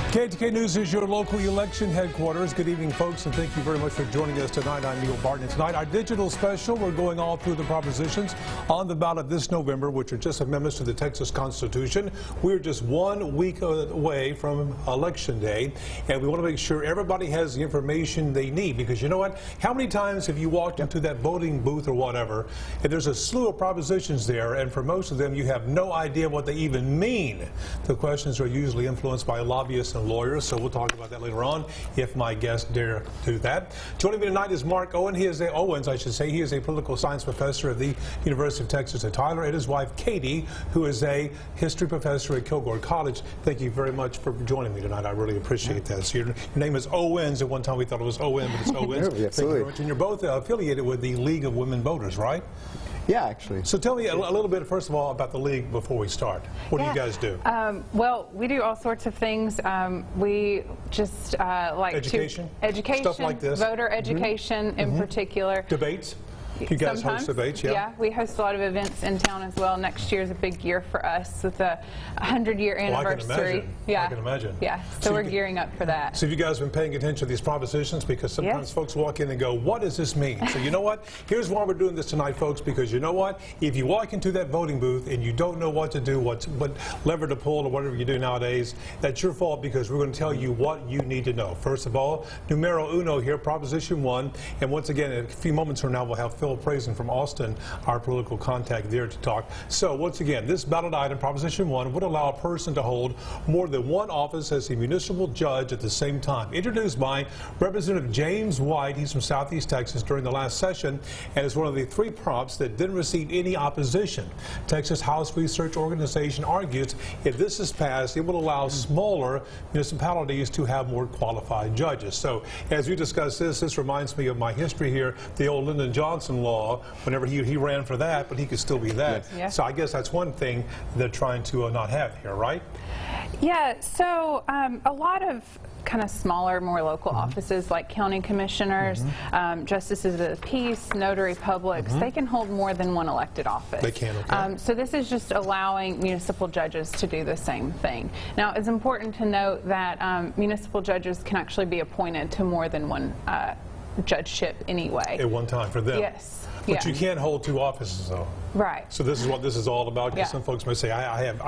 KETK News is your local election headquarters. Good evening, folks, and thank you very much for joining us tonight. I'm Neil Barton. Tonight, our digital special, we're going all through the propositions on the ballot this November, which are just amendments to the Texas Constitution. We're just 1 week away from Election Day, and we want to make sure everybody has the information they need, because you know what? How many times have you walked into that voting booth or whatever, and there's a slew of propositions there, and for most of them, you have no idea what they even mean. The questions are usually influenced by lobbyists and lawyers, so we'll talk about that later on if my guests dare do that. Joining me tonight is Mark Owen. He is Owens, I should say. He is a political science professor at the University of Texas at Tyler, and his wife Katie, who is a history professor at Kilgore College. Thank you very much for joining me tonight. I really appreciate that. So your name is Owens. At one time we thought it was Owen, but it's Owens. Absolutely. Thank you very much. And you're both affiliated with the League of Women Voters, right? Yeah, actually. So tell me a little bit, first of all, about the League before we start. What do you guys do? Well, we do all sorts of things. We just like education, stuff like this, voter education in particular. Debates. You guys host debates, yeah? Yeah, we host a lot of events in town as well. Next year is a big year for us with the 100-year anniversary. I can imagine. Yeah, I can imagine. Yeah, so we're gearing up for that. So have you guys been paying attention to these propositions? Because sometimes folks walk in and go, what does this mean? So you know what? Here's why we're doing this tonight, folks, because you know what? If you walk into that voting booth and you don't know what to do, what lever to pull or whatever you do nowadays, that's your fault, because we're going to tell you what you need to know. First of all, numero uno here, Proposition 1. And once again, in a few moments from now, we'll have Phil Praisen from Austin, our political contact, there to talk. So once again, this ballot item, Proposition 1, would allow a person to hold more than one office as a municipal judge at the same time. Introduced by Representative James White. He's from Southeast Texas during the last session, and is one of the 3 prompts that didn't receive any opposition. Texas House Research Organization argues if this is passed, it will allow smaller municipalities to have more qualified judges. So as we discuss this reminds me of my history here, the old Lyndon Johnson law. Whenever he ran for that, but he could still be that. Yes. So I guess that's one thing they're trying to not have here, right? Yeah, so a lot of kind of smaller, more local offices like county commissioners, justices of the peace, notary publics, they can hold more than one elected office. They can, okay. So this is just allowing municipal judges to do the same thing. Now, it's important to note that municipal judges can actually be appointed to more than one judgeship anyway. At one time for them. Yes. But you can't hold 2 offices, though. Right. So this is what this is all about. Because some folks may say, I have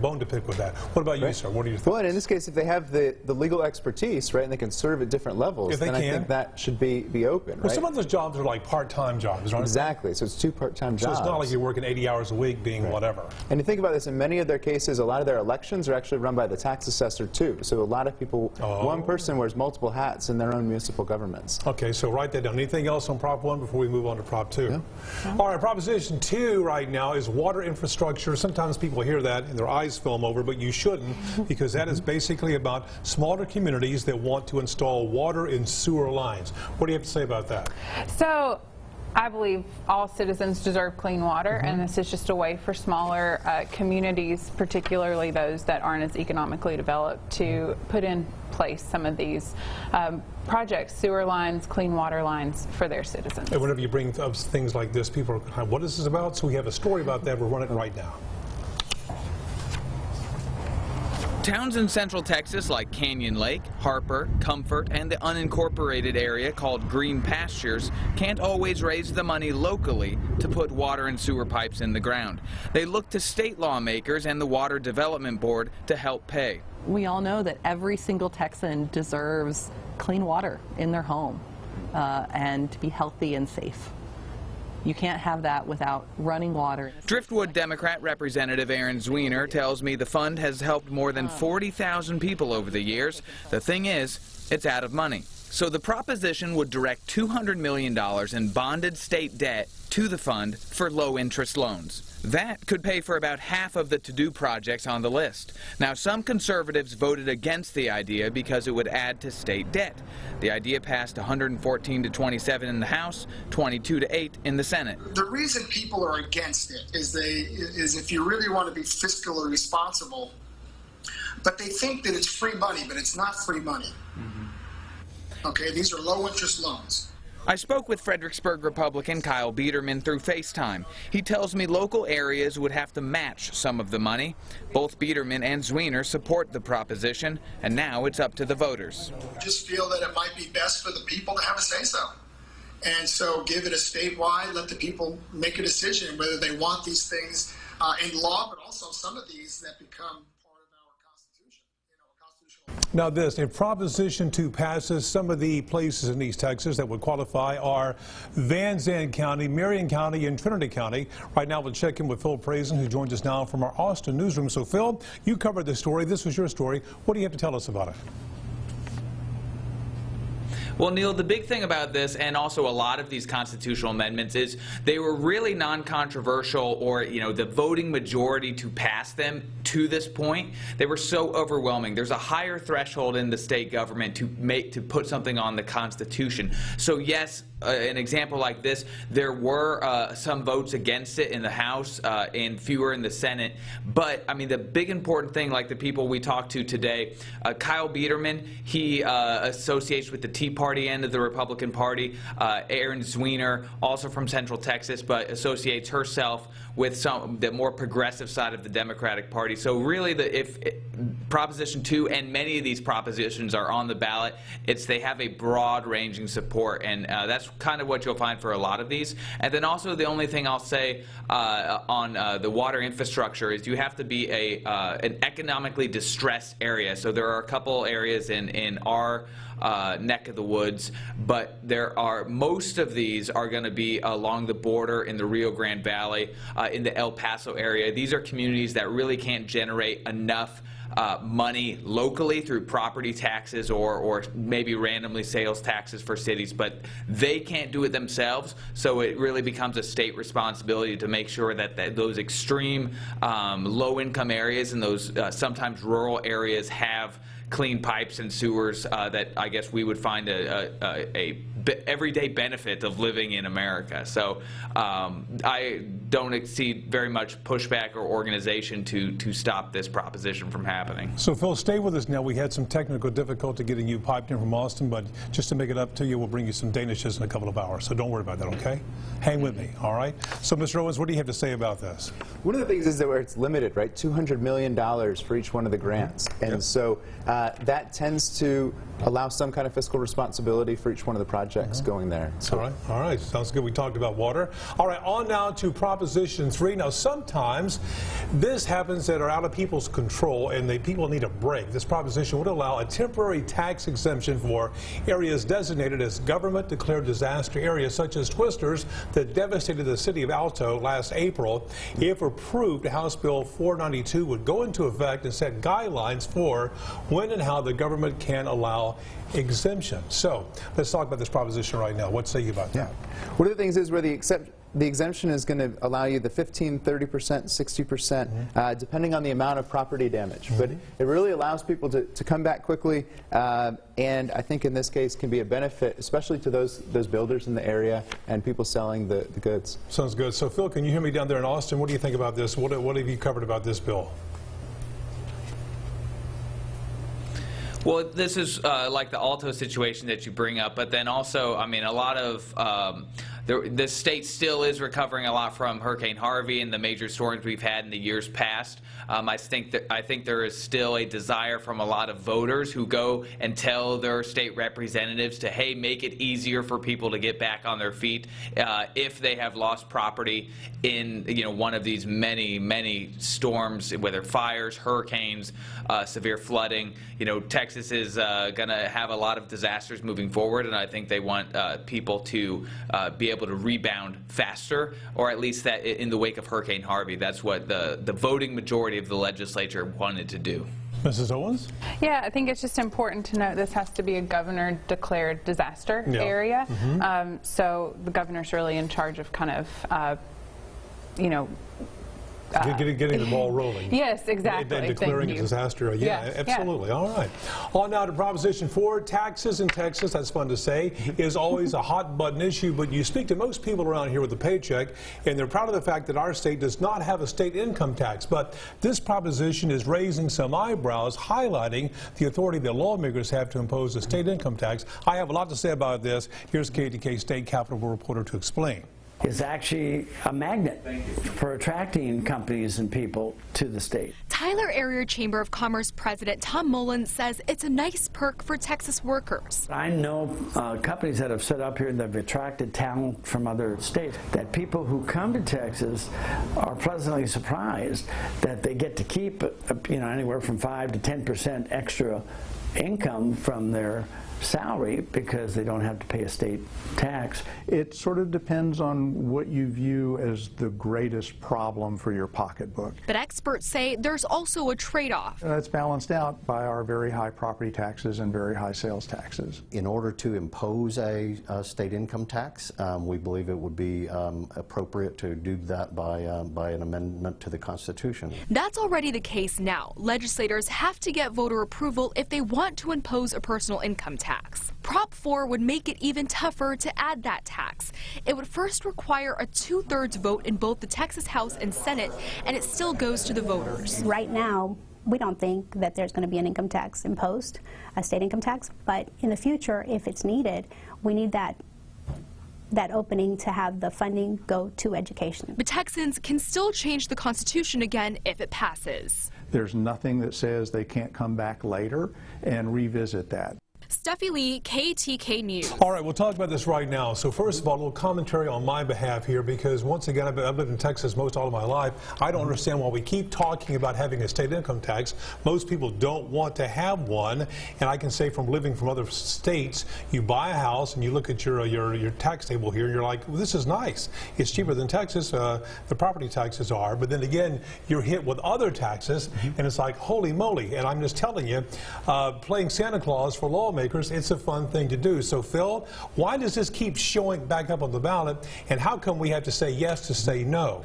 bone to pick with that. What about you, sir? What are your thoughts? Well, in this case, if they have the legal expertise, right, and they can serve at different levels, then I think that should be open, right? Well, some of those jobs are like part-time jobs, right? Exactly. So it's 2 part-time jobs. So it's not like you're working 80 hours a week being whatever. And you think about this, in many of their cases, a lot of their elections are actually run by the tax assessor, too. So a lot of people, one person wears multiple hats in their own municipal governments. Okay, so write that down. Anything else on Prop 1 before we move on to Prop 2? Yeah. All right, Proposition 2 right now is water infrastructure. Sometimes people hear that and their eyes film over, but you shouldn't, because that is basically about smaller communities that want to install water and sewer lines. What do you have to say about that? So I believe all citizens deserve clean water, and this is just a way for smaller communities, particularly those that aren't as economically developed, to put in place some of these projects, sewer lines, clean water lines for their citizens. And whenever you bring up things like this, people are kind of, what is this about? So we have a story about that. We're running it right now. Towns in central Texas like Canyon Lake, Harper, Comfort, and the unincorporated area called Green Pastures can't always raise the money locally to put water and sewer pipes in the ground. They look to state lawmakers and the Water Development Board to help pay. We all know that every single Texan deserves clean water in their home and to be healthy and safe. You can't have that without running water. Driftwood Democrat Representative Aaron Zwiener tells me the fund has helped more than 40,000 people over the years. The thing is, it's out of money. So the proposition would direct $200 million in bonded state debt to the fund for low-interest loans. That could pay for about half of the to-do projects on the list. Now, some conservatives voted against the idea because it would add to state debt. The idea passed 114 to 27 in the House, 22 to 8 in the Senate. The reason people are against it is if you really want to be fiscally responsible, but they think that it's free money, but it's not free money. Okay, these are low-interest loans. I spoke with Fredericksburg Republican Kyle Biederman through FaceTime. He tells me local areas would have to match some of the money. Both Biederman and Zwiener support the proposition, and now it's up to the voters. I just feel that it might be best for the people to have a say-so. And so give it a statewide, let the people make a decision whether they want these things in law, but also some of these that become part of our Constitution. Now this, if Proposition 2 passes, some of the places in East Texas that would qualify are Van Zandt County, Marion County, and Trinity County. Right now we'll check in with Phil Prazen, who joins us now from our Austin newsroom. So Phil, you covered this story. This was your story. What do you have to tell us about it? Well, Neil, the big thing about this, and also a lot of these constitutional amendments, is they were really non-controversial, or, the voting majority to pass them to this point, they were so overwhelming. There's a higher threshold in the state government to put something on the Constitution. So yes, an example like this, there were some votes against it in the House and fewer in the Senate. But I mean, the big important thing, like the people we talked to today, Kyle Biederman, he associates with the Tea Party end of the Republican Party. Erin Zwiener, also from Central Texas, but associates herself with the more progressive side of the Democratic Party. So really, if Proposition 2 and many of these propositions are on the ballot, they have a broad-ranging support, and that's kind of what you'll find for a lot of these. And then also, the only thing I'll say on the water infrastructure is you have to be an economically distressed area. So there are a couple areas in our neck of the woods, but most of these are going to be along the border in the Rio Grande Valley, in the El Paso area. These are communities that really can't generate enough money locally through property taxes or maybe randomly sales taxes for cities, but they can't do it themselves, so it really becomes a state responsibility to make sure that those extreme low-income areas and those sometimes rural areas have clean pipes and sewers that I guess we would find a everyday benefit of living in America. So I don't see very much pushback or organization to stop this proposition from happening. So Phil, stay with us now. We had some technical difficulty getting you piped in from Austin, but just to make it up to you, we'll bring you some Danishes in a couple of hours. So don't worry about that, okay? Hang with me, all right? So Mr. Owens, what do you have to say about this? One of the things is that it's limited, right? $200 million for each one of the grants. And so that tends to allow some kind of fiscal responsibility for each one of the projects going there. So. All right, sounds good. We talked about water. All right, on now to Proposition 3. Now, sometimes this happens that are out of people's control, and people need a break. This proposition would allow a temporary tax exemption for areas designated as government-declared disaster areas, such as Twisters that devastated the city of Alto last April. If approved, House Bill 492 would go into effect and set guidelines for when and how the government can allow exemption. So let's talk about this proposition right now. What say you about that? One of the things is where the exemption is going to allow you the 15%, 30%, 60%, depending on the amount of property damage. But it really allows people to come back quickly, and I think in this case can be a benefit, especially to those builders in the area and people selling the goods. Sounds good. So Phil, can you hear me down there in Austin? What do you think about this? What have you covered about this bill? Well, this is like the Alto situation that you bring up, but then also, I mean, a lot of the state still is recovering a lot from Hurricane Harvey and the major storms we've had in the years past. I think there is still a desire from a lot of voters who go and tell their state representatives to, hey, make it easier for people to get back on their feet if they have lost property in one of these many storms, whether fires, hurricanes, severe flooding. Texas is going to have a lot of disasters moving forward, and I think they want people to be able to rebound faster, or at least that in the wake of Hurricane Harvey. That's what the voting majority of the legislature wanted to do. Mrs. Owens? Yeah, I think it's just important to note this has to be a governor-declared disaster area. So the governor's really in charge of kind of, Getting the ball rolling. Yes, exactly. And declaring a disaster. Yeah, Yes, absolutely. Yeah. All right. On now to Proposition 4. Taxes in Texas, that's fun to say, is always a hot button issue, but you speak to most people around here with a paycheck, and they're proud of the fact that our state does not have a state income tax. But this proposition is raising some eyebrows, highlighting the authority that lawmakers have to impose a state income tax. I have a lot to say about this. Here's KETK State Capitol reporter to explain. Is actually a magnet for attracting companies and people to the state. Tyler Area Chamber of Commerce President Tom Mullins says it's a nice perk for Texas workers. I know companies that have set up here that have attracted talent from other states, that people who come to Texas are pleasantly surprised that they get to keep anywhere from 5 to 10% extra income from their salary because they don't have to pay a state tax. It sort of depends on what you view as the greatest problem for your pocketbook. But experts say there's also a trade-off. It's balanced out by our very high property taxes and very high sales taxes. In order to impose a state income tax, we believe it would be appropriate to do that by an amendment to the Constitution. That's already the case now. Legislators have to get voter approval if they want to impose a personal income tax. Prop 4 would make it even tougher to add that tax. It would first require a 2/3 vote in both the Texas House and Senate, and it still goes to the voters. Right now, we don't think that there's going to be an income tax imposed, a state income tax, but in the future, if it's needed, we need that opening to have the funding go to education. But Texans can still change the Constitution again if it passes. There's nothing that says they can't come back later and revisit that. Steffi Lee, KETK News. All right, we'll talk about this right now. So first of all, a little commentary on my behalf here, because once again, I've lived in Texas most all of my life. I don't understand why we keep talking about having a state income tax. Most people don't want to have one, and I can say from living from other states, you buy a house and you look at your tax table here, and you're like, well, this is nice. It's cheaper than Texas, the property taxes are, but then again, you're hit with other taxes, and it's like, holy moly. And I'm just telling you, playing Santa Claus for lawmakers, it's a fun thing to do. So Phil, why does this keep showing back up on the ballot, and how come we have to say yes to say no?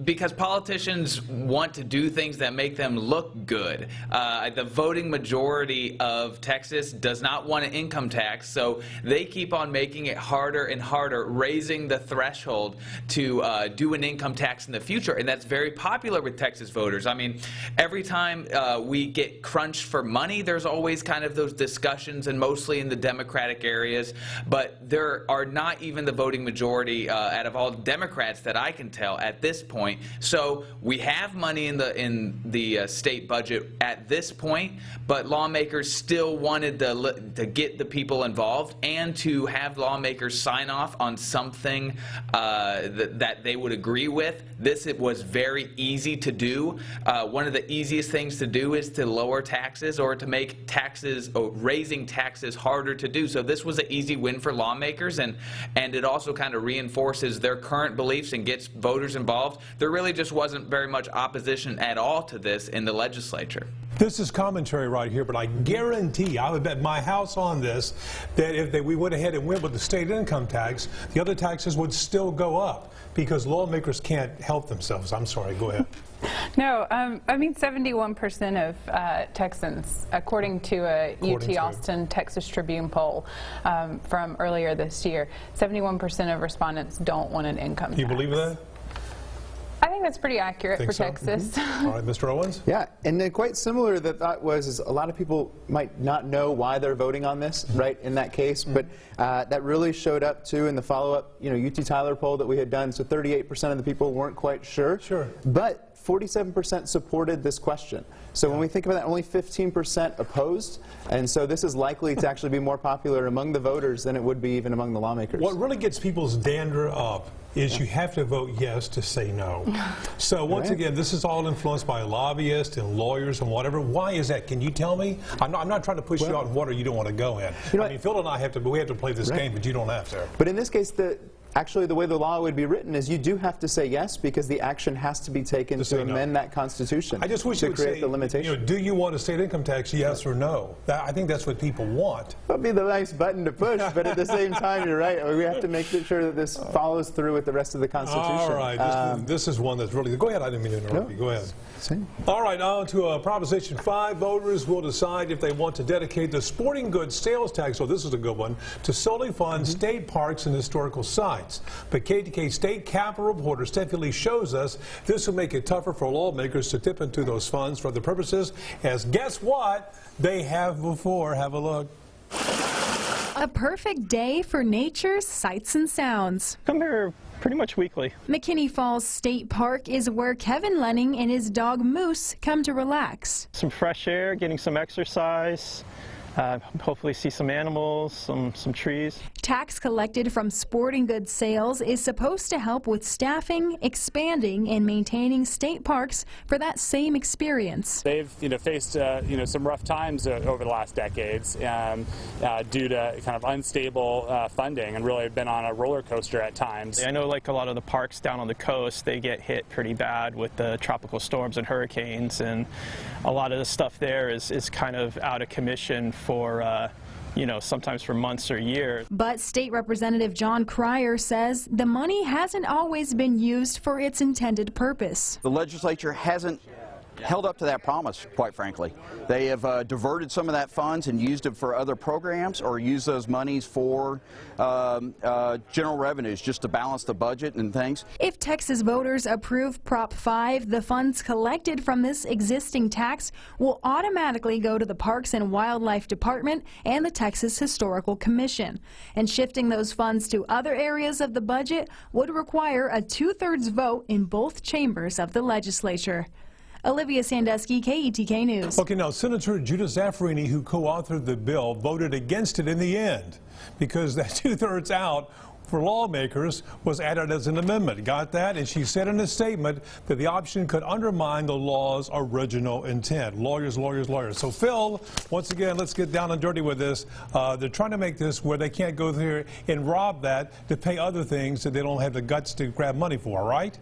Because politicians want to do things that make them look good. The voting majority of Texas does not want an income tax, so they keep on making it harder and harder, raising the threshold to do an income tax in the future, and that's very popular with Texas voters. I mean, every time we get crunched for money, there's always kind of those discussions, and mostly in the Democratic areas, but there are not even the voting majority out of all the Democrats that I can tell at this point. So we have money in the state budget at this point, but lawmakers still wanted to get the people involved and to have lawmakers sign off on something that they would agree with. It was very easy to do. One of the easiest things to do is to lower taxes or to make taxes, raising taxes harder to do. So this was an easy win for lawmakers, and it also kind of reinforces their current beliefs and gets voters involved. There really just wasn't very much opposition at all to this in the legislature. This is commentary right here, but I guarantee, I would bet my house on this, that if we went ahead and went with the state income tax, the other taxes would still go up because lawmakers can't help themselves. I'm sorry, go ahead. No, I mean 71% of Texans, according to a UT Austin Texas Tribune poll from earlier this year, 71% of respondents don't want an income tax. Do you believe that? I think that's pretty accurate for Texas. All right, Mr. Owens? Yeah, and then quite similar to that was a lot of people might not know why they're voting on this, right, in that case, but that really showed up too in the follow-up, UT Tyler poll that we had done, so 38% of the people weren't quite sure. Sure. But 47% supported this question. So when we think about that, only 15% opposed, and so this is likely to actually be more popular among the voters than it would be even among the lawmakers. What really gets people's dander up is you have to vote yes to say no. So once again, this is all influenced by lobbyists and lawyers and whatever. Why is that? Can you tell me? I'm not trying to push you out in water you don't want to go in. I mean, Phil and I have to play this game, but you don't have to. But in this case, Actually, the way the law would be written is you do have to say yes because the action has to be taken to amend that Constitution. I just wish you would say, the limitation. do you want a state income tax, yes or no? I think that's what people want. That would be the nice button to push, but at the same time, you're right. We have to make sure that this follows through with the rest of the Constitution. All right. This is one that's really... Go ahead. I didn't mean to interrupt you. Go ahead. All right. On to Proposition 5. Voters will decide if they want to dedicate the sporting goods sales tax, so this is a good one, to solely fund state parks and historical sites. But KETK State Capitol reporter Steffi Lee shows us this will make it tougher for lawmakers to tip into those funds for other purposes, as guess what? They have before. Have a look. A perfect day for nature's sights and sounds. Come here pretty much weekly. McKinney Falls State Park is where Kevin Lenning and his dog Moose come to relax. Some fresh air, getting some exercise, hopefully see some animals, some trees. Tax collected from sporting goods sales is supposed to help with staffing, expanding, and maintaining state parks for that same experience. They've faced some rough times over the last decades due to kind of unstable funding, and really been on a roller coaster at times. I know, like a lot of the parks down on the coast, they get hit pretty bad with the tropical storms and hurricanes, and a lot of the stuff there is kind of out of commission for sometimes for months or years. But State Representative John Cryer says the money hasn't always been used for its intended purpose. The legislature hasn't held up to that promise, quite frankly. They have diverted some of that funds and used it for other programs, or used those monies for general revenues just to balance the budget and things. If Texas voters approve Prop 5, the funds collected from this existing tax will automatically go to the Parks and Wildlife Department and the Texas Historical Commission. And shifting those funds to other areas of the budget would require a 2/3 vote in both chambers of the legislature. Olivia Sandusky, KETK News. Okay, now Senator Judah Zaffarini, who co-authored the bill, voted against it in the end because that 2/3 out for lawmakers was added as an amendment. Got that? And she said in a statement that the option could undermine the law's original intent. Lawyers, lawyers, lawyers. So Phil, once again, let's get down and dirty with this. They're trying to make this where they can't go there and rob that to pay other things that they don't have the guts to grab money for, right?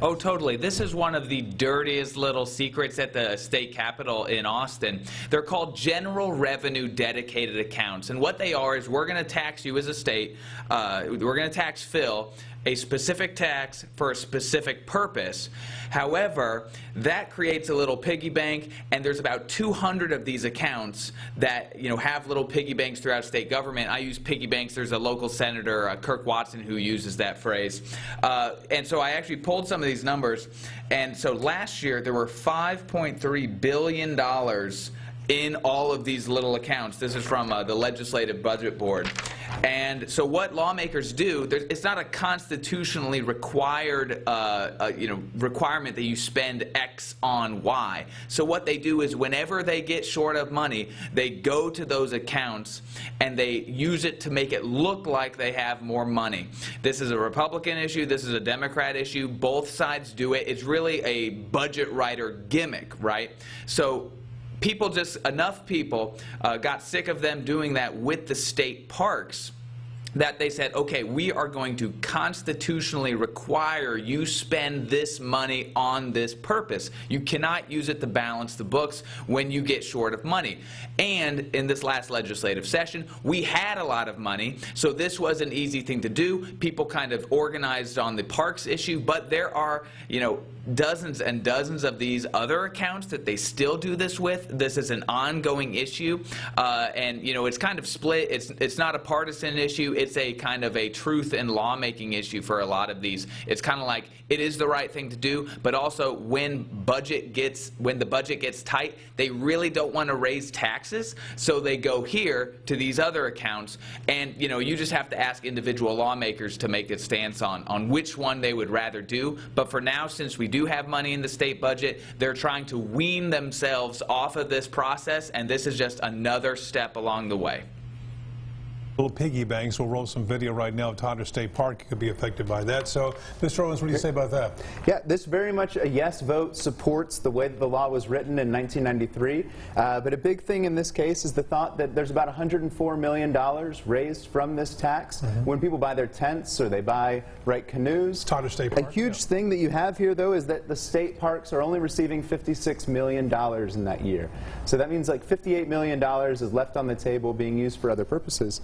Oh, totally. This is one of the dirtiest little secrets at the state capitol in Austin. They're called general revenue dedicated accounts. And what they are is we're going to tax you as a state. We're going to tax Phil a specific tax for a specific purpose. However, that creates a little piggy bank, and there's about 200 of these accounts that have little piggy banks throughout state government. I use piggy banks. There's a local senator, Kirk Watson, who uses that phrase. And so I actually pulled some of these numbers, and so last year there were $5.3 billion in all of these little accounts. This is from the Legislative Budget Board. And so what lawmakers do, it's not a constitutionally required requirement that you spend X on Y. So what they do is whenever they get short of money, they go to those accounts and they use it to make it look like they have more money. This is a Republican issue. This is a Democrat issue. Both sides do it. It's really a budget writer gimmick, right? So enough people got sick of them doing that with the state parks that they said, okay, we are going to constitutionally require you spend this money on this purpose. You cannot use it to balance the books when you get short of money. And in this last legislative session, we had a lot of money, so this was an easy thing to do. People kind of organized on the parks issue, but there are, dozens and dozens of these other accounts that they still do this with. This is an ongoing issue, and it's kind of split. It's not a partisan issue. It's a kind of a truth and lawmaking issue for a lot of these. It's kind of like it is the right thing to do, but also when the budget gets tight, they really don't want to raise taxes, so they go here to these other accounts, and you just have to ask individual lawmakers to make a stance on which one they would rather do. But for now, since we do have money in the state budget, they're trying to wean themselves off of this process, and this is just another step along the way. little piggy banks. We'll roll some video right now of Tyler State Park could be affected by that. So, Mr. Owens, what do you say about that? Yeah, this very much a yes vote supports the way that the law was written in 1993. But a big thing in this case is the thought that there's about $104 million raised from this tax when people buy their tents or they buy canoes. Tyler State Park. A huge thing that you have here, though, is that the state parks are only receiving $56 million in that year. So that means like $58 million is left on the table being used for other purposes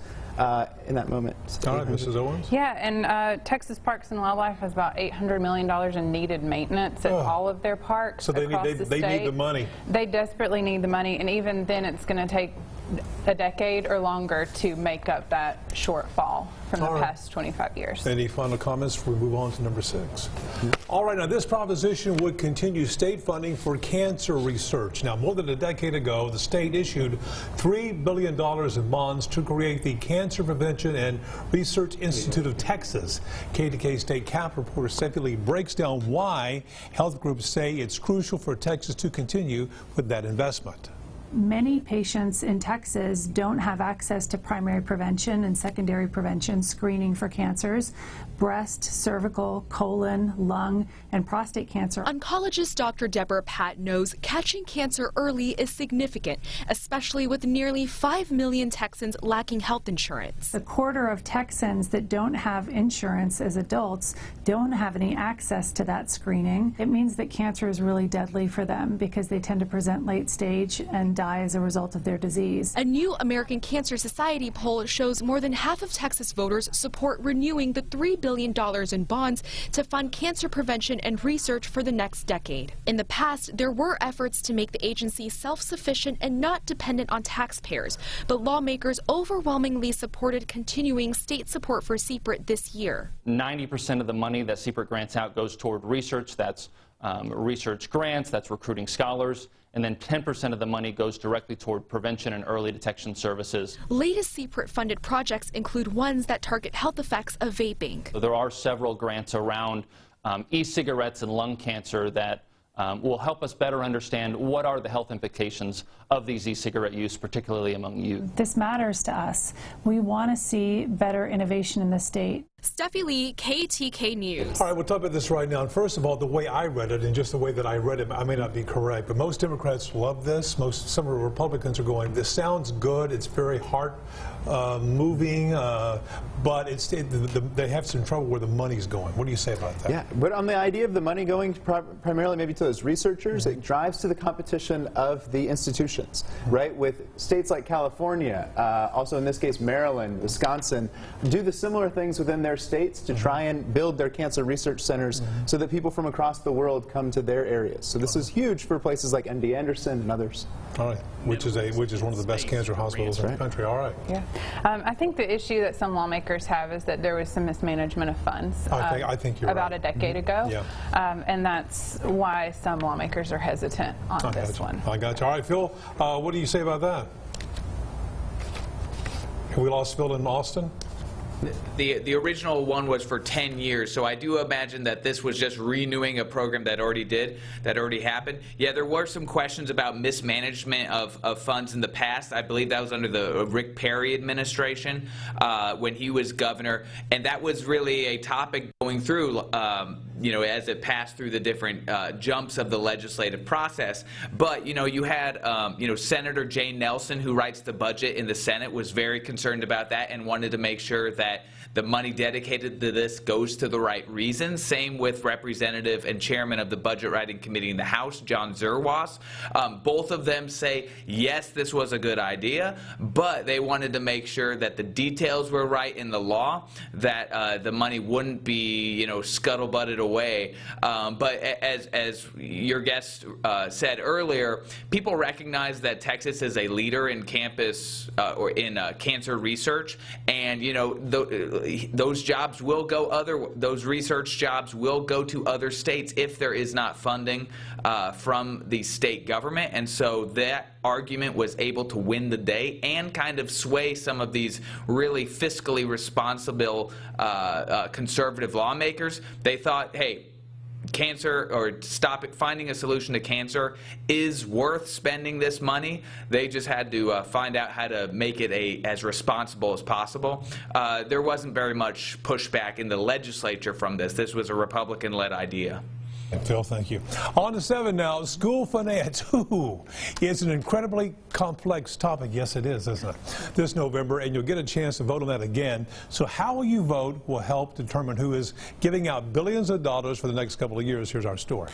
in that moment. All right, Mrs. Owens? Yeah, and Texas Parks and Wildlife has about $800 million in needed maintenance at all of their parks. So they need the money. They desperately need the money, and even then it's going to take a decade or longer to make up that shortfall from the past 25 years. Any final comments before we move on to number 6? All right, now this proposition would continue state funding for cancer research. Now, more than a decade ago, the state issued $3 billion in bonds to create the Cancer Prevention and Research Institute of Texas. KETK State Cap reporter Steffi Lee breaks down why health groups say it's crucial for Texas to continue with that investment. Many patients in Texas don't have access to primary prevention and secondary prevention screening for cancers. Breast, cervical, colon, lung, and prostate cancer. Oncologist Dr. Deborah Patt knows catching cancer early is significant, especially with nearly 5 million Texans lacking health insurance. A quarter of Texans that don't have insurance as adults don't have any access to that screening. It means that cancer is really deadly for them because they tend to present late stage and die as a result of their disease. A new American Cancer Society poll shows more than half of Texas voters support renewing the $3 billion in bonds to fund cancer prevention and research for the next decade. In the past, there were efforts to make the agency self-sufficient and not dependent on taxpayers, but lawmakers overwhelmingly supported continuing state support for CPRIT this year. 90% of the money that CPRIT grants out goes toward research. That's research grants, that's recruiting scholars, and then 10% of the money goes directly toward prevention and early detection services. Latest CPRIT-funded projects include ones that target health effects of vaping. So there are several grants around e-cigarettes and lung cancer that will help us better understand what are the health implications of these e-cigarette use, particularly among youth. This matters to us. We want to see better innovation in the state. Steffi Lee, KETK News. All right, we'll talk about this right now. And first of all, the way I read it, and just the way that I read it, I may not be correct, but most Democrats love this. Some of the Republicans are going, this sounds good, it's very heart-moving, but they have some trouble where the money's going. What do you say about that? Yeah, but on the idea of the money going primarily maybe to those researchers, it drives to the competition of the institutions, right? With states like California, also in this case Maryland, Wisconsin, do the similar things within their states to try and build their cancer research centers so that people from across the world come to their areas. So this is huge for places like MD Anderson and others. All right, which is one of the best cancer hospitals in the country. All right. Yeah, I think the issue that some lawmakers have is that there was some mismanagement of funds. I think you're about right. a decade ago. Yeah. And that's why some lawmakers are hesitant on this one. I got you. All right, Phil, what do you say about that? Have we lost Phil in Austin? The original one was for 10 years, so I do imagine that this was just renewing a program that already happened. Yeah, there were some questions about mismanagement of funds in the past. I believe that was under the Rick Perry administration when he was governor, and that was really a topic going through, as it passed through the different jumps of the legislative process. But, you had, Senator Jay Nelson, who writes the budget in the Senate, was very concerned about that and wanted to make sure that the money dedicated to this goes to the right reasons. Same with Representative and Chairman of the Budget Writing Committee in the House, John Zerwas. Both of them say, yes, this was a good idea, but they wanted to make sure that the details were right in the law, that the money wouldn't be, scuttlebutted away. But as your guest said earlier, people recognize that Texas is a leader in campus or in cancer research, and those jobs will go those research jobs will go to other states if there is not funding from the state government. And so that argument was able to win the day and kind of sway some of these really fiscally responsible conservative lawmakers. They thought, hey, cancer or finding a solution to cancer is worth spending this money. They just had to find out how to make it as responsible as possible. There wasn't very much pushback in the legislature from this. This was a Republican-led idea. Phil, thank you. On to 7 now. School finance. Ooh, it's an incredibly complex topic. Yes, it is, isn't it? This November, and you'll get a chance to vote on that again. So how you vote will help determine who is giving out billions of dollars for the next couple of years. Here's our story.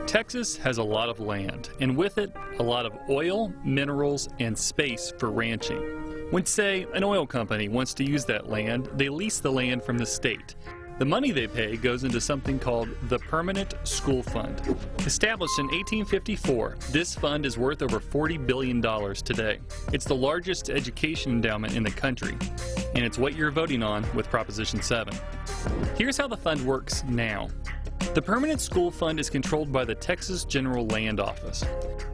Texas has a lot of land, and with it, a lot of oil, minerals, and space for ranching. When, say, an oil company wants to use that land, they lease the land from the state. The money they pay goes into something called the Permanent School Fund. Established in 1854, this fund is worth over $40 billion today. It's the largest education endowment in the country, and it's what you're voting on with Proposition 7. Here's how the fund works now. The Permanent School Fund is controlled by the Texas General Land Office.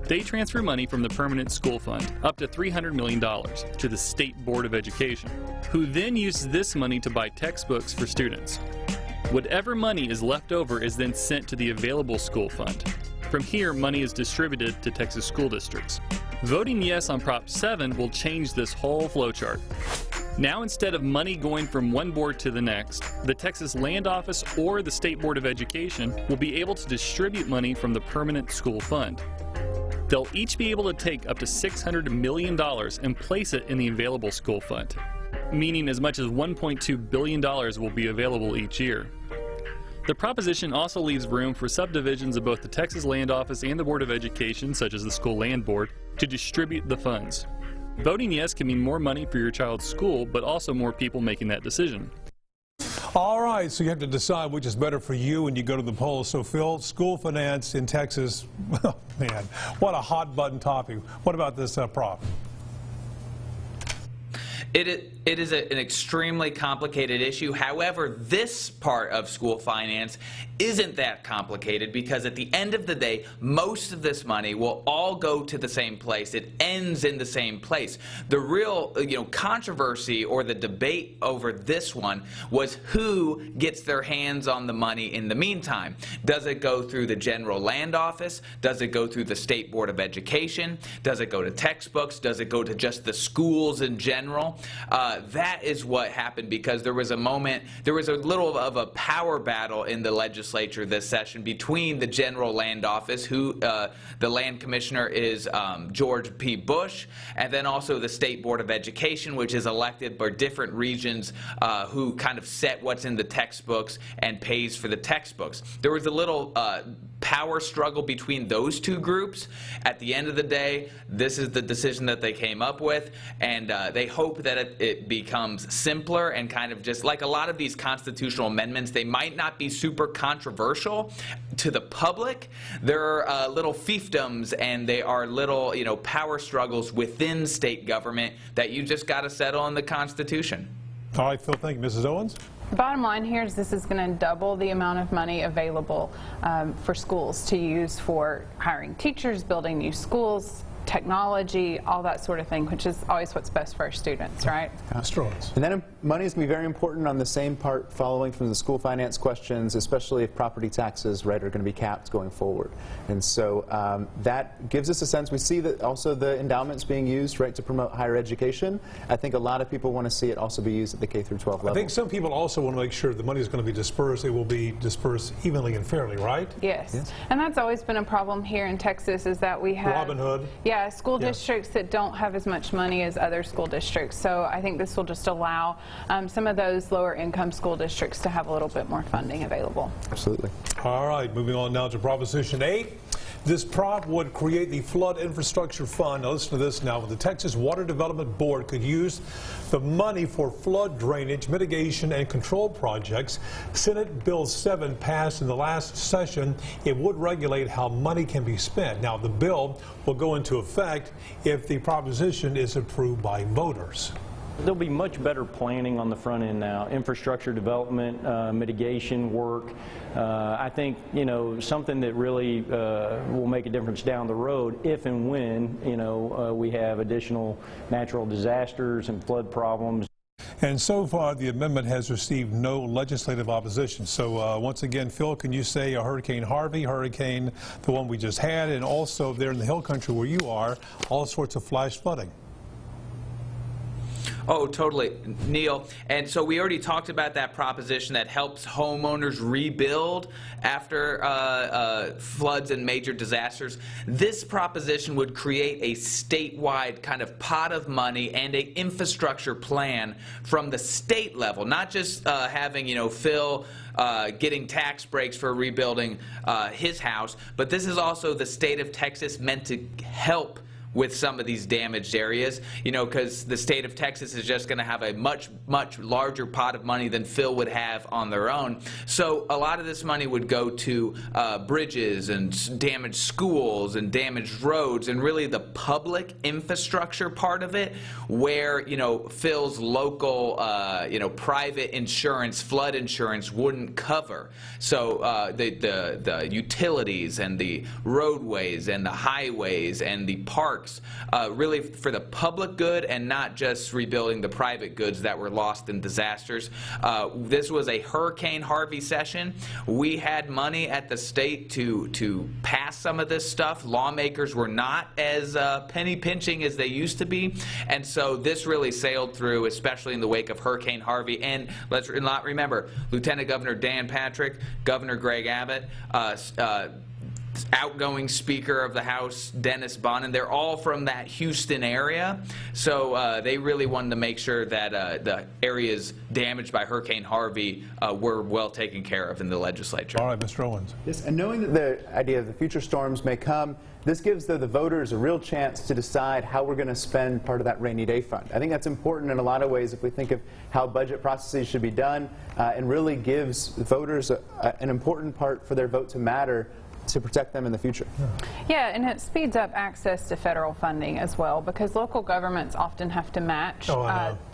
They transfer money from the Permanent School Fund, up to $300 million, to the State Board of Education, who then uses this money to buy textbooks for students. Whatever money is left over is then sent to the Available School Fund. From here, money is distributed to Texas school districts. Voting yes on Prop 7 will change this whole flowchart. Now, instead of money going from one board to the next, the Texas Land Office or the State Board of Education will be able to distribute money from the Permanent School Fund. They'll each be able to take up to $600 million and place it in the Available School Fund, meaning as much as $1.2 billion will be available each year. The proposition also leaves room for subdivisions of both the Texas Land Office and the Board of Education, such as the School Land Board, to distribute the funds. Voting yes can mean more money for your child's school, but also more people making that decision. All right, so you have to decide which is better for you when you go to the polls. So, Phil, school finance in Texas, oh, man, what a hot button topic. What about this prop? It is an extremely complicated issue. However, this part of school finance isn't that complicated because at the end of the day, most of this money will all go to the same place. It ends in the same place. The real controversy or the debate over this one was who gets their hands on the money in the meantime. Does it go through the General Land Office? Does it go through the State Board of Education? Does it go to textbooks? Does it go to just the schools in general? That is what happened because there was a little of a power battle in the legislature this session between the General Land Office, who the land commissioner is George P. Bush, and then also the State Board of Education, which is elected by different regions who kind of set what's in the textbooks and pays for the textbooks. There was a little power struggle between those two groups. At the end of the day, this is the decision that they came up with, and they hope that it becomes simpler and kind of just like a lot of these constitutional amendments, they might not be super controversial to the public. There are little fiefdoms and they are little, power struggles within state government that you just got to settle in the Constitution. All right, Phil, thank you. Mrs. Owens? The bottom line here is this is going to double the amount of money available for schools to use for hiring teachers, building new schools, technology, all that sort of thing, which is always what's best for our students, right? And then money is going to be very important on the same part following from the school finance questions, especially if property taxes, right, are going to be capped going forward. And so that gives us a sense. We see that also the endowments being used, right, to promote higher education. I think a lot of people want to see it also be used at the K through 12 level. I think some people also want to make sure the money is going to be dispersed. It will be dispersed evenly and fairly, right? Yes. And that's always been a problem here in Texas is that we have Robin Hood. Yeah, school districts that don't have as much money as other school districts. So I think this will just allow some of those lower income school districts to have a little bit more funding available. Absolutely. All right, moving on now to Proposition 8. This prop would create the Flood Infrastructure Fund. Now listen to this now. The Texas Water Development Board could use the money for flood drainage, mitigation, and control projects. Senate Bill 7 passed in the last session. It would regulate how money can be spent. Now the bill will go into effect if the proposition is approved by voters. There'll be much better planning on the front end now, infrastructure development, mitigation work. I think, something that really will make a difference down the road if and when, we have additional natural disasters and flood problems. And so far, the amendment has received no legislative opposition. So once again, Phil, can you say Hurricane Harvey, hurricane, the one we just had, and also there in the hill country where you are, all sorts of flash flooding? Oh, totally, Neil. And so we already talked about that proposition that helps homeowners rebuild after floods and major disasters. This proposition would create a statewide kind of pot of money and an infrastructure plan from the state level, not just having, Phil getting tax breaks for rebuilding his house, but this is also the state of Texas meant to help with some of these damaged areas, because the state of Texas is just going to have a much larger pot of money than Phil would have on their own. So a lot of this money would go to bridges and damaged schools and damaged roads, and really the public infrastructure part of it, where Phil's local private insurance, flood insurance, wouldn't cover. So the utilities and the roadways and the highways and the parks, really for the public good and not just rebuilding the private goods that were lost in disasters. This was a Hurricane Harvey session. We had money at the state to pass some of this stuff. Lawmakers were not as penny pinching as they used to be, and so this really sailed through, especially in the wake of Hurricane Harvey. And let's not remember, Lieutenant Governor Dan Patrick, Governor Greg Abbott, outgoing Speaker of the House Dennis Bonnen, they're all from that Houston area, so they really wanted to make sure that the areas damaged by Hurricane Harvey were well taken care of in the legislature. All right, Mr. Owens. Yes, and knowing that the idea of the future storms may come, this gives the voters a real chance to decide how we're going to spend part of that rainy day fund. I think that's important in a lot of ways if we think of how budget processes should be done, and really gives voters an important part for their vote to matter, to protect them in the future. Yeah, and it speeds up access to federal funding as well, because local governments often have to match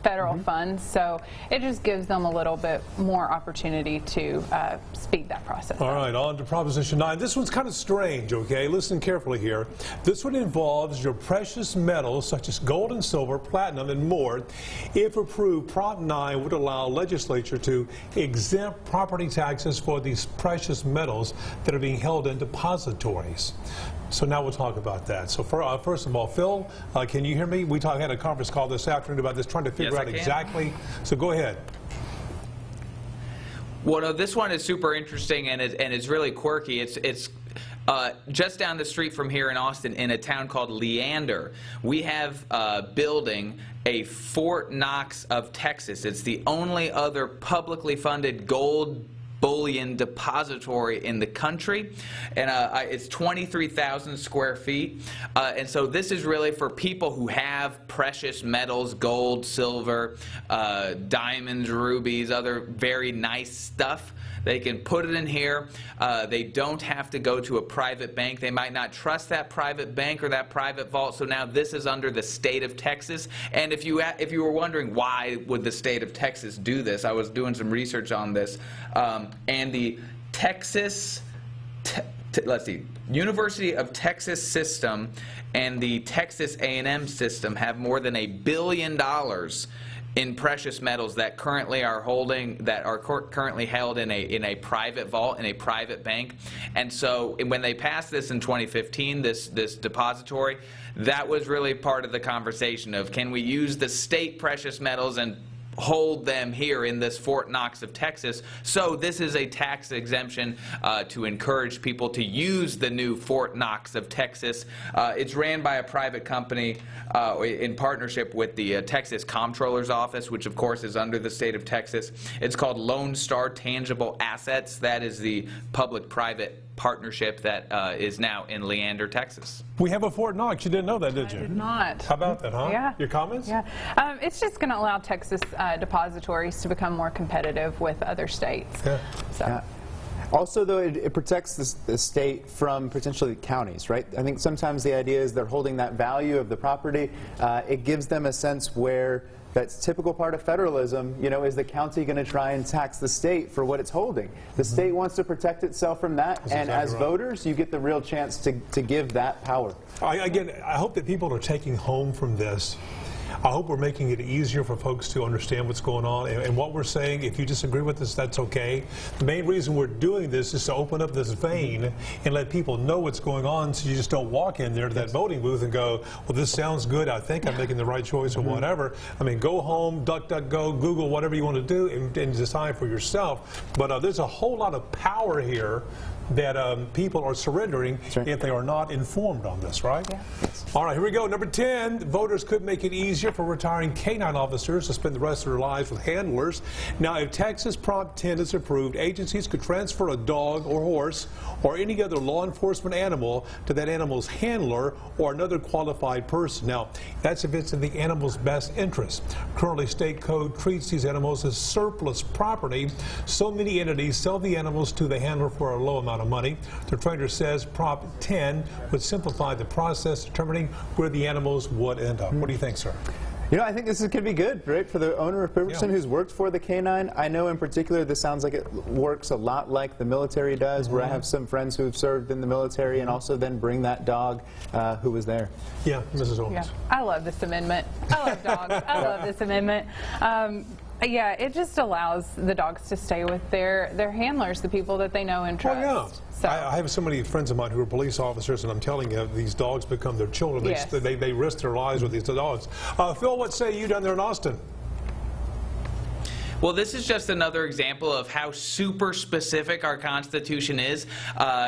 federal funds, so it just gives them a little bit more opportunity to speed that process All up. right, on to Proposition 9. This one's kind of strange, okay? Listen carefully here. This one involves your precious metals such as gold and silver, platinum, and more. If approved, Prop 9 would allow legislature to exempt property taxes for these precious metals that are being held in depositories. So now we'll talk about that. So first of all, Phil, can you hear me? We had a conference call this afternoon about this, trying to figure out exactly. So go ahead. Well, no, this one is super interesting, and it's really quirky. It's just down the street from here in Austin, in a town called Leander, we have building a Fort Knox of Texas. It's the only other publicly funded gold bullion depository in the country, and it's 23,000 square feet, and so this is really for people who have precious metals, gold, silver, diamonds, rubies, other very nice stuff. They can put it in here. They don't have to go to a private bank. They might not trust that private bank or that private vault, so now this is under the state of Texas. And if you were wondering why would the state of Texas do this, I was doing some research on this, and the University of Texas system and the Texas A&M system have more than $1 billion in precious metals that currently are currently held in a private vault, in a private bank. And so when they passed this in 2015, this depository, that was really part of the conversation of, can we use the state precious metals and hold them here in this Fort Knox of Texas? So this is a tax exemption to encourage people to use the new Fort Knox of Texas. It's ran by a private company in partnership with the Texas Comptroller's Office, which of course is under the state of Texas. It's called Lone Star Tangible Assets. That is the public-private partnership that is now in Leander, Texas. We have a Fort Knox. You didn't know that, did you? I did not. How about that, huh? Yeah. Your comments? Yeah. It's just going to allow Texas depositories to become more competitive with other states. Yeah. So. Yeah. Also, though, it protects the state from potentially counties, right? I think sometimes the idea is they're holding that value of the property. It gives them a sense where that's typical part of federalism, is the county going to try and tax the state for what it's holding? The state wants to protect itself from that, and as voters, you get the real chance to give that power. Again, I hope that people are taking home from this I hope we're making it easier for folks to understand what's going on and what we're saying. If you disagree with us, that's okay. The main reason we're doing this is to open up this vein and let people know what's going on, so you just don't walk in there to that voting booth and go, well, this sounds good, I think I'm making the right choice or whatever. I mean, go home, DuckDuckGo, Google, whatever you want to do, and decide for yourself. But there's a whole lot of power here that people are surrendering if they are not informed on this, right? Yeah. All right, here we go. Number 10, voters could make it easier for retiring canine officers to spend the rest of their lives with handlers. Now, if Texas Prop 10 is approved, agencies could transfer a dog or horse or any other law enforcement animal to that animal's handler or another qualified person. Now, that's if it's in the animal's best interest. Currently, state code treats these animals as surplus property. So many entities sell the animals to the handler for a low amount of money. The trader says Prop 10 would simplify the process determining where the animals would end up. What do you think, sir? You know, I think this could be good, right, for the owner or person who's worked for the canine. I know in particular this sounds like it works a lot like the military does, where I have some friends who have served in the military and also then bring that dog who was there. Yeah, Mrs. Owens. Yeah, I love this amendment. I love dogs. I love this amendment. Yeah, it just allows the dogs to stay with their handlers, the people that they know and trust. Well, yeah. So. I have so many friends of mine who are police officers, and I'm telling you, these dogs become their children. Yes. They risk their lives with these dogs. Phil, what say you down there in Austin? Well, this is just another example of how super specific our Constitution is.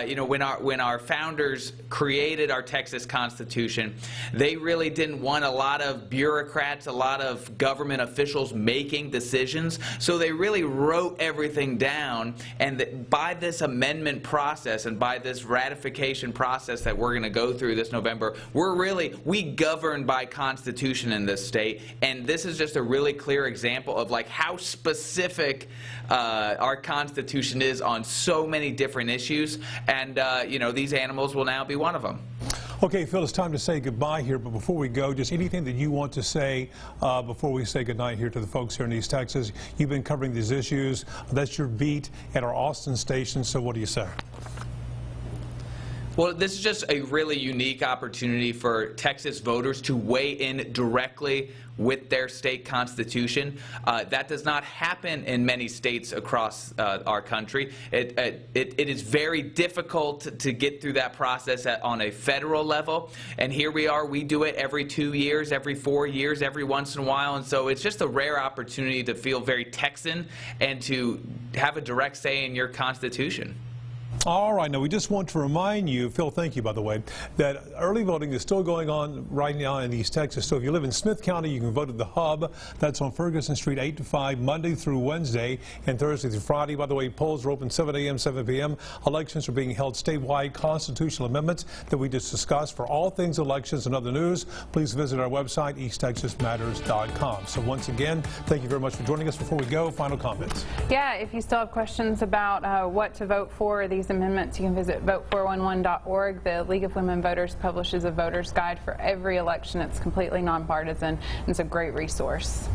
You know, when our founders created our Texas Constitution, they really didn't want a lot of bureaucrats, a lot of government officials making decisions. So they really wrote everything down. And by this amendment process and by this ratification process that we're going to go through this November, we govern by Constitution in this state. And this is just a really clear example of like how specific our Constitution is on so many different issues, and you know, these animals will now be one of them. Okay, Phil, it's time to say goodbye here, but before we go, just anything that you want to say before we say goodnight here to the folks here in East Texas. You've been covering these issues. That's your beat at our Austin station, so what do you say? Well, this is just a really unique opportunity for Texas voters to weigh in directly with their state constitution. That does not happen in many states across our country. It is very difficult to get through that process on a federal level. And here we are, we do it every 2 years, every 4 years, every once in a while. And so it's just a rare opportunity to feel very Texan and to have a direct say in your constitution. All right, now we just want to remind you, Phil, thank you, by the way, that early voting is still going on right now in East Texas. So if you live in Smith County, you can vote at the Hub. That's on Ferguson Street, 8 to 5, Monday through Wednesday, and Thursday through Friday. By the way, polls are open 7 a.m., 7 p.m. Elections are being held statewide. Constitutional amendments that we just discussed. For all things elections and other news, please visit our website, easttexasmatters.com. So once again, thank you very much for joining us. Before we go, final comments. Yeah, if you still have questions about what to vote for these amendments, you can visit vote411.org. The League of Women Voters publishes a voter's guide for every election. It's completely nonpartisan, and it's a great resource.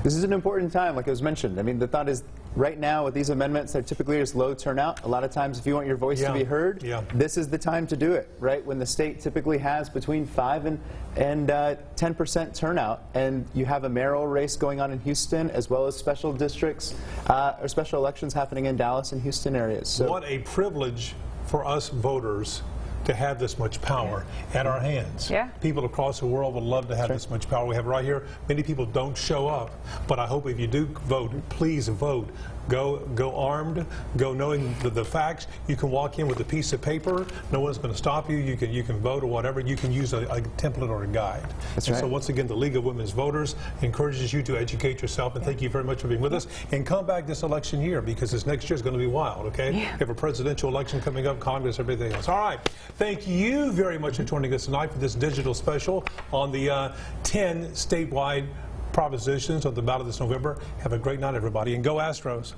This is an important time, like it was mentioned. I mean, the thought is right now with these amendments, there typically is low turnout. A lot of times, if you want your voice to be heard, this is the time to do it, right? When the state typically has between 5 and 10% turnout, and you have a mayoral race going on in Houston, as well as special districts or special elections happening in Dallas and Houston areas. So what a privilege for us voters to have this much power at our hands. Yeah. People across the world would love to have this much power. We have it right here. Many people don't show up, but I hope if you do vote, please vote. Go armed, go knowing the facts. You can walk in with a piece of paper. No one's going to stop you. You can vote or whatever. You can use a template or a guide. That's right. So once again, the League of Women's Voters encourages you to educate yourself, and thank you very much for being with us. And come back this election year, because this next year is going to be wild, okay? Yeah. We have a presidential election coming up, Congress, everything else. All right. Thank you very much for joining us tonight for this digital special on the 10 statewide propositions on the ballot this November. Have a great night, everybody, and go Astros.